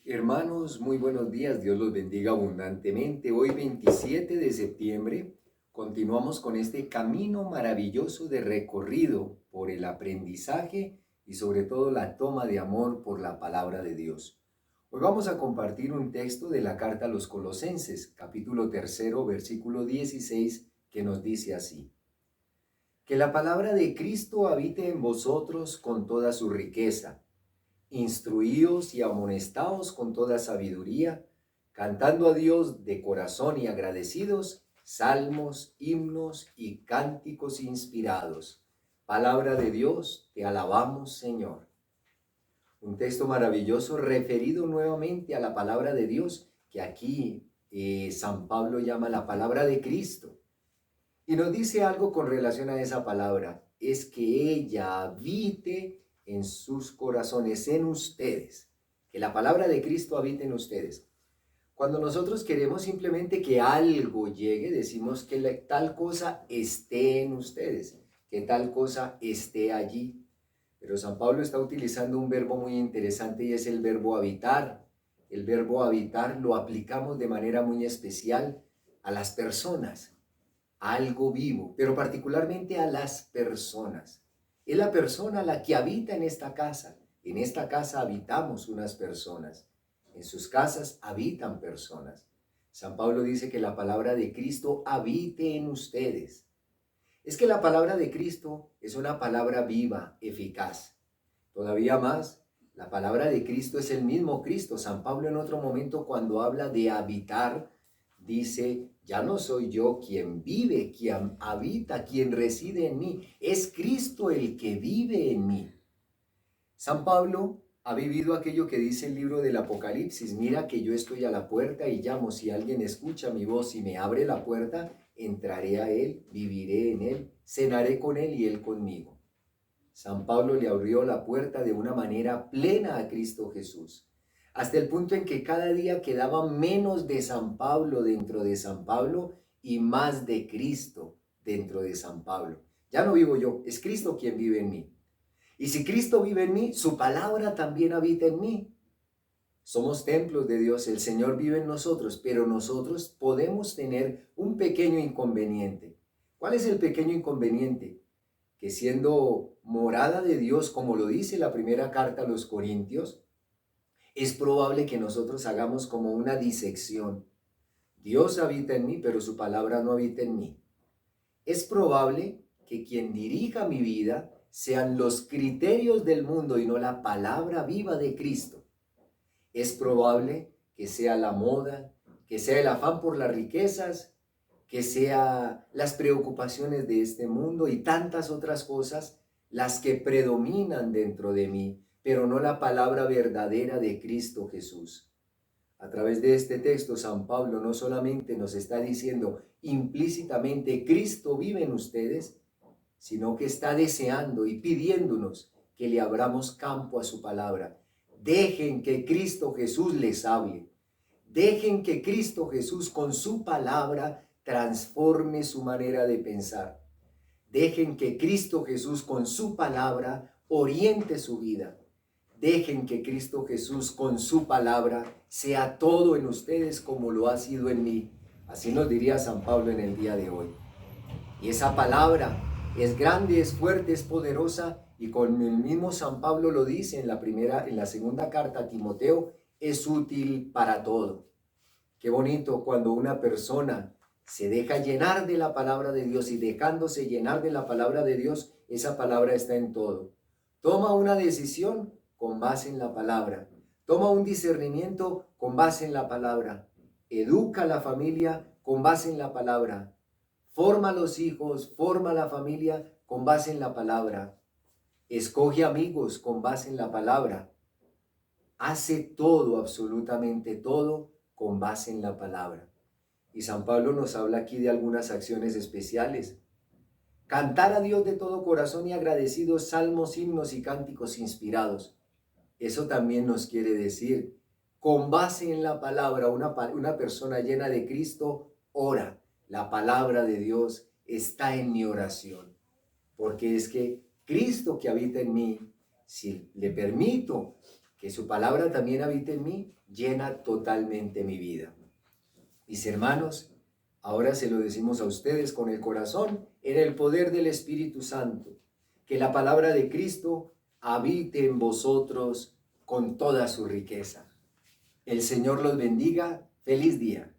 Hermanos, muy buenos días, Dios los bendiga abundantemente. Hoy 27 de septiembre continuamos con este camino maravilloso de recorrido por el aprendizaje y sobre todo la toma de amor por la palabra de Dios. Hoy vamos a compartir un texto de la carta a los Colosenses, capítulo 3, versículo 16, que nos dice así: Que la palabra de Cristo habite en vosotros con toda su riqueza. Instruíos y amonestaos con toda sabiduría, cantando a Dios de corazón y agradecidos, salmos, himnos y cánticos inspirados. Palabra de Dios, te alabamos, Señor. Un texto maravilloso referido nuevamente a la palabra de Dios, que aquí San Pablo llama la palabra de Cristo. Y nos dice algo con relación a esa palabra, es que ella habite en sus corazones, en ustedes, que la palabra de Cristo habite en ustedes. Cuando nosotros queremos simplemente que algo llegue, decimos que tal cosa esté en ustedes, que tal cosa esté allí. Pero San Pablo está utilizando un verbo muy interesante y es el verbo habitar. El verbo habitar lo aplicamos de manera muy especial a las personas, a algo vivo, pero particularmente a las personas. Es la persona la que habita en esta casa. En esta casa habitamos unas personas. En sus casas habitan personas. San Pablo dice que la palabra de Cristo habite en ustedes. Es que la palabra de Cristo es una palabra viva, eficaz. Todavía más, la palabra de Cristo es el mismo Cristo. San Pablo en otro momento, cuando habla de habitar, dice: ya no soy yo quien vive, quien habita, quien reside en mí. Es Cristo el que vive en mí. San Pablo ha vivido aquello que dice el libro del Apocalipsis: mira que yo estoy a la puerta y llamo. Si alguien escucha mi voz y me abre la puerta, entraré a él, viviré en él, cenaré con él y él conmigo. San Pablo le abrió la puerta de una manera plena a Cristo Jesús, hasta el punto en que cada día quedaba menos de San Pablo dentro de San Pablo y más de Cristo dentro de San Pablo. Ya no vivo yo, es Cristo quien vive en mí. Y si Cristo vive en mí, su palabra también habita en mí. Somos templos de Dios, el Señor vive en nosotros, pero nosotros podemos tener un pequeño inconveniente. ¿Cuál es el pequeño inconveniente? Que siendo morada de Dios, como lo dice la primera carta a los Corintios, es probable que nosotros hagamos como una disección. Dios habita en mí, pero su palabra no habita en mí. Es probable que quien dirija mi vida sean los criterios del mundo y no la palabra viva de Cristo. Es probable que sea la moda, que sea el afán por las riquezas, que sea las preocupaciones de este mundo y tantas otras cosas las que predominan dentro de mí, pero no la palabra verdadera de Cristo Jesús. A través de este texto, San Pablo no solamente nos está diciendo implícitamente: Cristo vive en ustedes, sino que está deseando y pidiéndonos que le abramos campo a su palabra. Dejen que Cristo Jesús les hable. Dejen que Cristo Jesús con su palabra transforme su manera de pensar. Dejen que Cristo Jesús con su palabra oriente su vida. Dejen que Cristo Jesús con su palabra sea todo en ustedes como lo ha sido en mí. Así nos diría San Pablo en el día de hoy. Y esa palabra es grande, es fuerte, es poderosa, y con el mismo San Pablo lo dice en la segunda carta a Timoteo: es útil para todo. Qué bonito cuando una persona se deja llenar de la palabra de Dios, y dejándose llenar de la palabra de Dios, esa palabra está en todo. Toma una decisión con base en la palabra. Toma un discernimiento con base en la palabra. Educa a la familia con base en la palabra. Forma a los hijos, forma la familia con base en la palabra. Escoge amigos con base en la palabra. Hace todo, absolutamente todo, con base en la palabra. Y San Pablo nos habla aquí de algunas acciones especiales. Cantar a Dios de todo corazón y agradecidos, salmos, himnos y cánticos inspirados. Eso también nos quiere decir, con base en la palabra, una persona llena de Cristo ora. La palabra de Dios está en mi oración, porque es que Cristo que habita en mí, si le permito que su palabra también habite en mí, llena totalmente mi vida. Mis hermanos, ahora se lo decimos a ustedes con el corazón, en el poder del Espíritu Santo, que la palabra de Cristo habite en vosotros con toda su riqueza. El Señor los bendiga. Feliz día.